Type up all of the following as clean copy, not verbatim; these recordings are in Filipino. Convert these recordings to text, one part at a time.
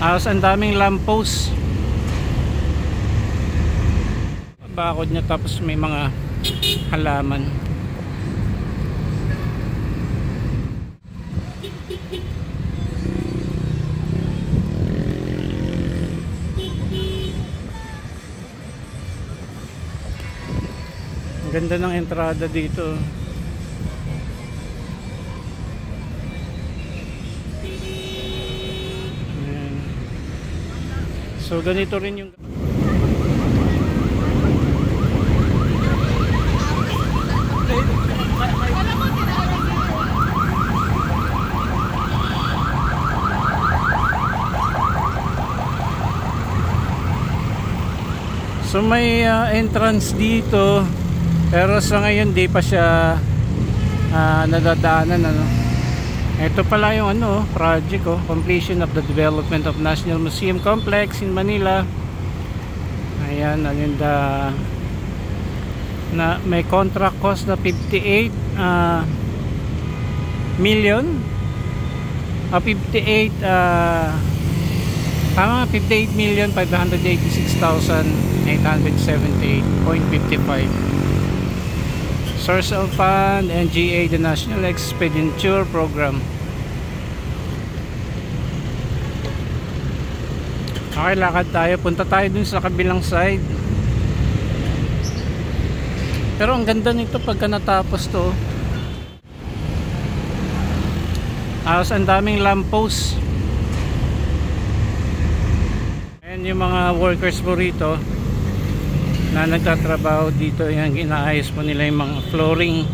Ang daming lamppost. Bakod niya, tapos may mga halaman. Ang ganda ng entrada dito. Ayan. So ganito rin yung so may entrance dito, pero sa ngayon di pa siya nadadaanan, ano. Ito pala yung project, completion of the development of National Museum Complex in Manila. Ayan, na may contract cost na 58 million 58,586,878.55. Source of fund NGA, the National Expenditure Program. Okay, lakad tayo, punta tayo dun sa kabilang side. Pero ang ganda nito pagka natapos to. Ang daming lamppost. Ayan yung mga workers po rito na nagtatrabaho dito. Yan, inaayos po nila yung mga flooring.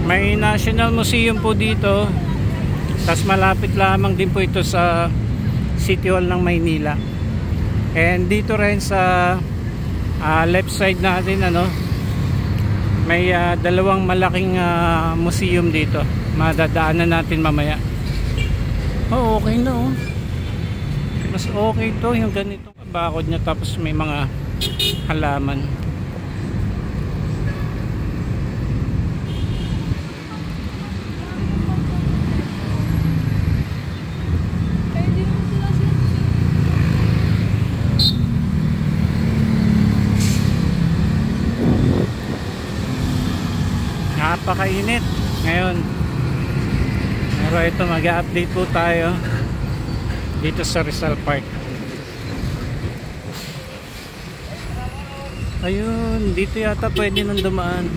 May National Museum po dito. Tas malapit lamang din po ito sa City Hall ng Maynila. And dito rin sa left side natin, may dalawang malaking museum dito. Madadaanan natin mamaya. Okay na, mas okay to yung ganitong bakod niya, tapos may mga halaman. Napakainit ngayon, pero ito, mag-update po tayo dito sa Rizal Park. Ayun, dito yata pwede nang dumaan.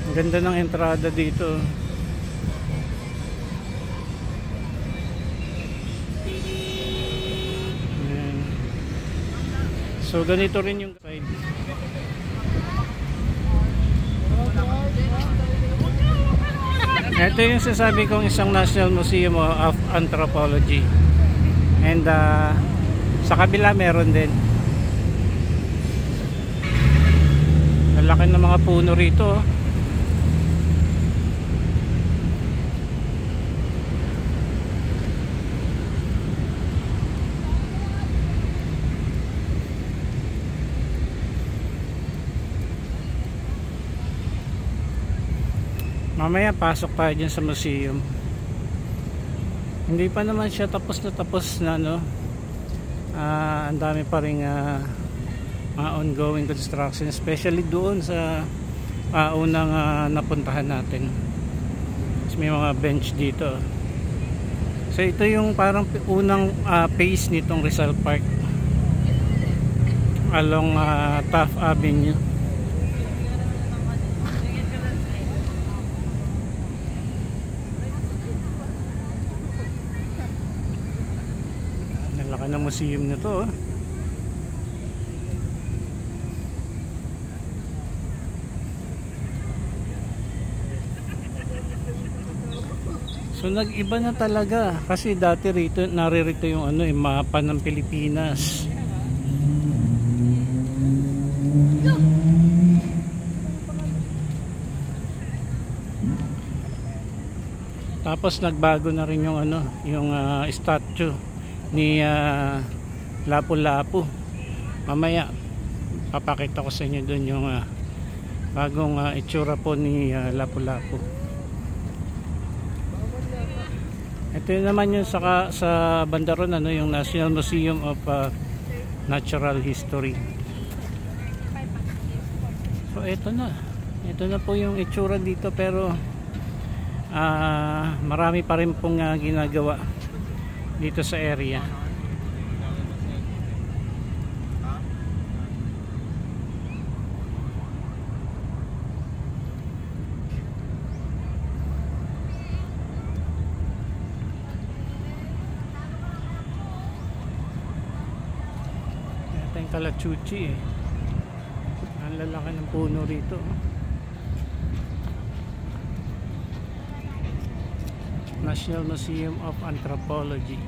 Ang ganda ng entrada dito. So ganito rin yung side. Ito yung sasabi kong isang National Museum of Anthropology. And sa kabila meron din. Lalaki ng mga puno rito. Mamaya pasok tayo dyan sa museum. Hindi pa naman siya tapos na ang dami pa rin ongoing construction, especially doon sa unang napuntahan natin. Tapos may mga bench dito. So ito yung parang unang phase nitong Rizal Park along Taft Avenue. Nalaki ng museum na to. So nag-iba na talaga kasi dati rito, naririto yung mapa ng Pilipinas. Tapos nagbago na rin yung ano, yung statue ni Lapu-Lapu. Mamaya papakita ko sa inyo doon yung bagong itsura po ni Lapu-Lapu. Ito naman yung sa Bandaron, ano, yung National Museum of Natural History. So ito na po yung itsura dito, pero marami pa rin pong ginagawa dito sa area. Kalachuchi ang lalaki ng puno rito. National Museum of Anthropology.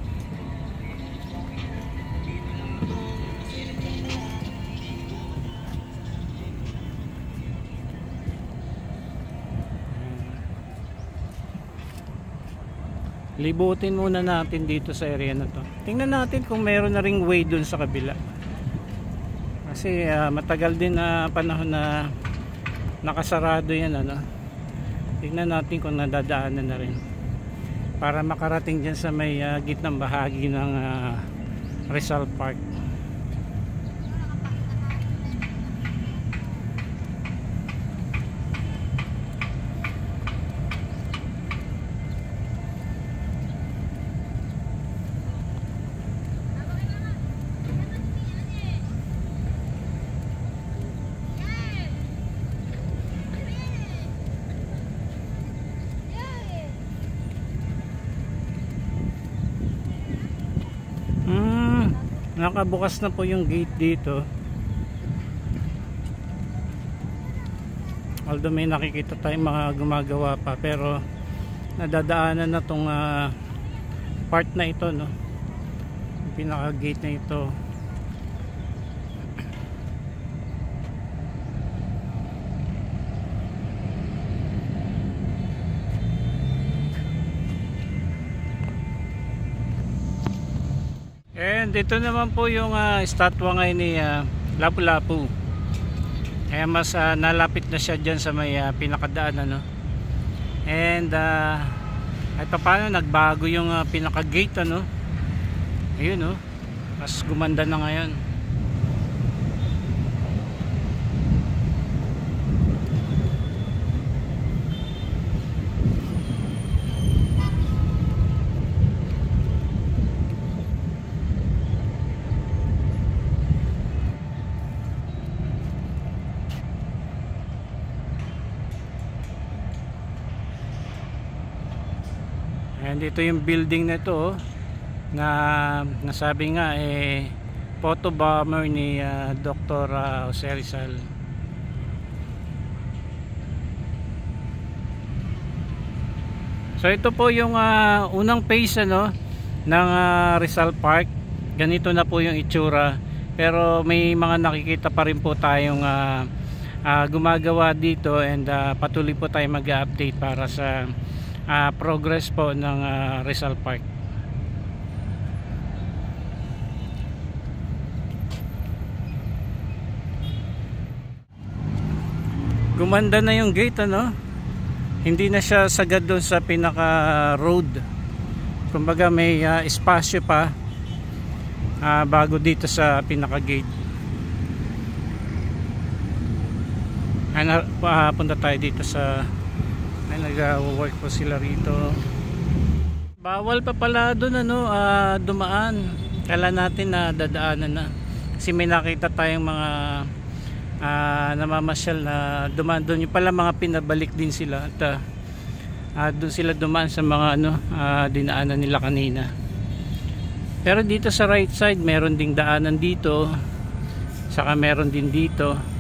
Libutin muna natin dito sa area na to. Tingnan natin kung meron na ring way dun sa kabila. Kasi matagal din na panahon na nakasarado yan, ano. Tingnan natin kung nadadaanan na rin para makarating dyan sa may gitnang bahagi ng Rizal Park. Nakabukas na po yung gate dito. Although may nakikita tayong mga gumagawa pa, pero nadadaanan na tong part na ito, no? Yung pinaka gate na ito. And dito naman po yung statwa ngayon ni Lapu-Lapu. Kaya mas nalapit na siya dyan sa may pinakadaan, ano. And at paano nagbago yung pinaka-gate, ano. Ayun, no. Mas gumanda na ngayon. And ito yung building na ito, na nasabi nga photo bomber ni Dr. Jose Rizal. So ito po yung unang phase, ano, ng Rizal Park. Ganito na po yung itsura, pero may mga nakikita pa rin po tayong gumagawa dito, and patuloy po tayo mag-update para sa progress po ng Rizal Park. Gumanda na yung gate, ano. Hindi na siya sagad doon sa pinaka road. Kumbaga may espasyo pa bago dito sa pinaka gate. Punta tayo dito sa nag-work po sila rito. Bawal pa pala doon, ano, dumaan. Kala natin na dadaanan na, kasi may nakita tayong mga namamasyal na dumaan doon. Yung pala mga pinabalik din sila, at doon sila dumaan sa mga dinaanan nila kanina. Pero dito sa right side meron ding daanan dito, saka meron din dito.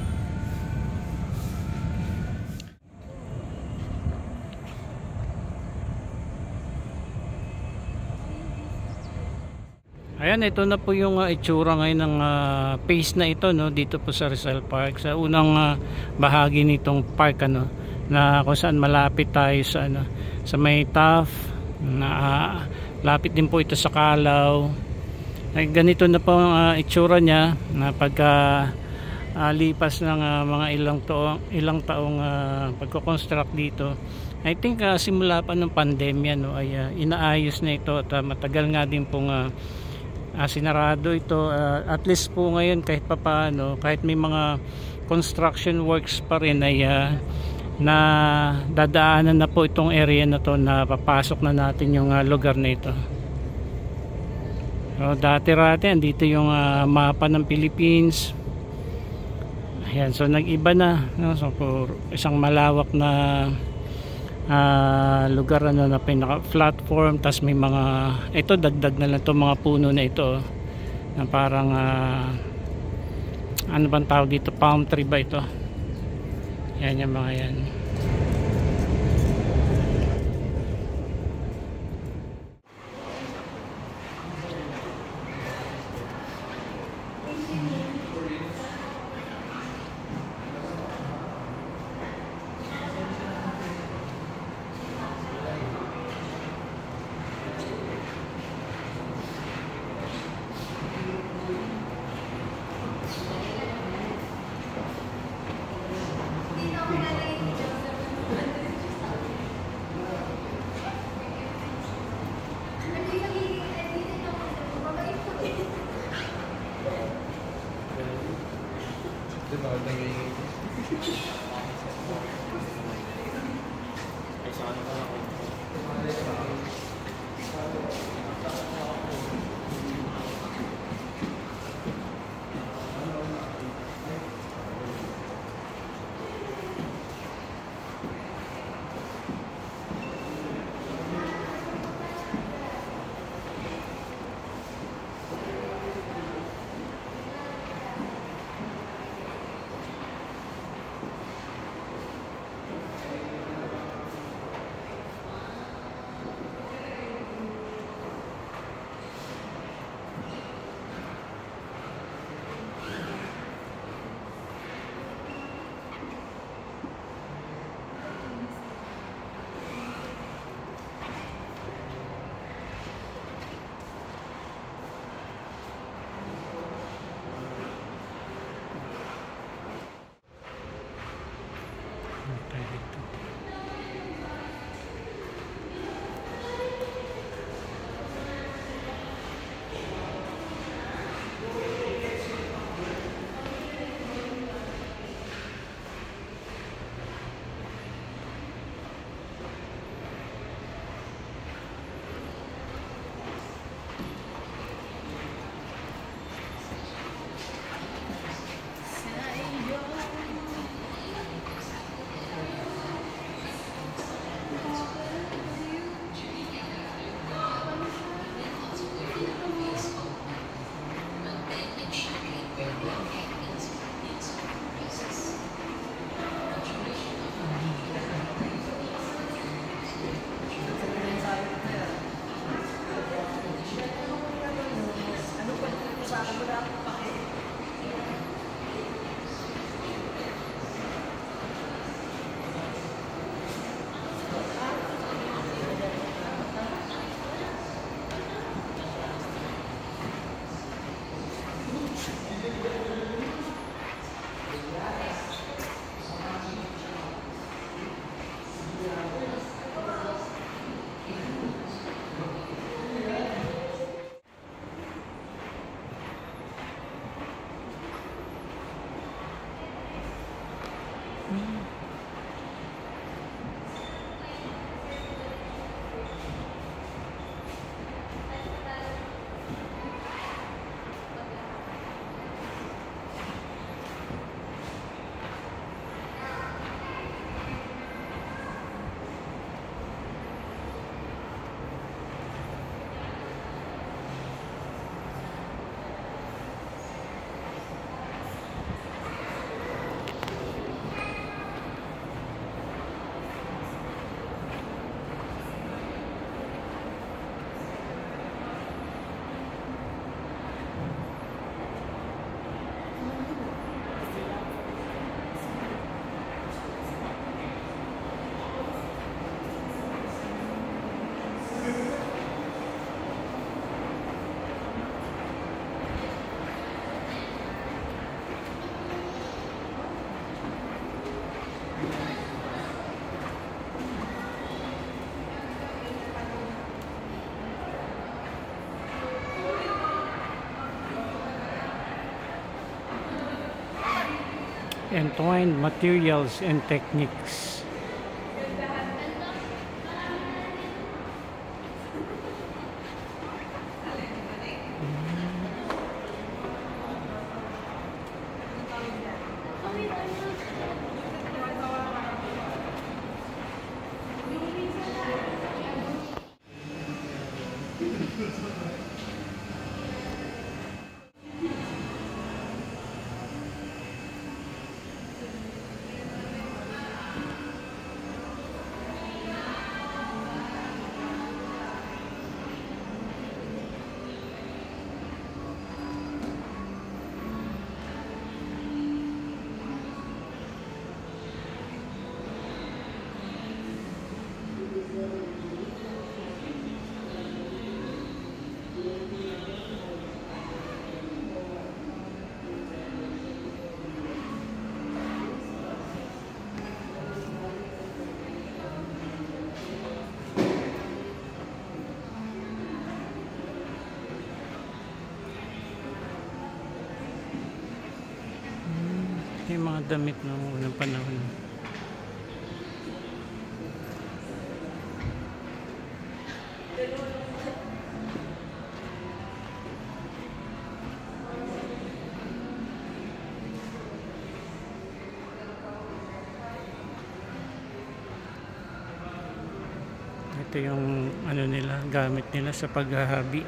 Ayan, ito na po yung itsura ngayon ng phase na ito, no, dito po sa Rizal Park, sa unang bahagi nitong park, ano, na kung saan malapit tayo sa sa may Taft na lapit din po ito sa Calao. Ay, ganito na po ang itsura niya na pagka lipas ng mga ilang taong pagko-construct dito. I think simula pa ng pandemya, no, ay inaayos na ito at matagal nga din pong sinarado ito. At least po ngayon kahit papaano, kahit may mga construction works pa rin ay na dadaanan na po itong area na to, na papasok na natin yung lugar na ito. So, dati-rati andito yung mapa ng Philippines. Ayan, so nag-iba na, no? So isang malawak na lugar na pinaka platform, tas may mga ito, dagdag na lang itong mga puno na ito na parang ano bang tawag dito, palm tree ba ito? Yan yung mga yan. entwined materials and techniques. Yung mga damit ng unang panahon. Ito yung ano nila, gamit nila sa paghahabi.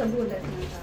sa bulat ng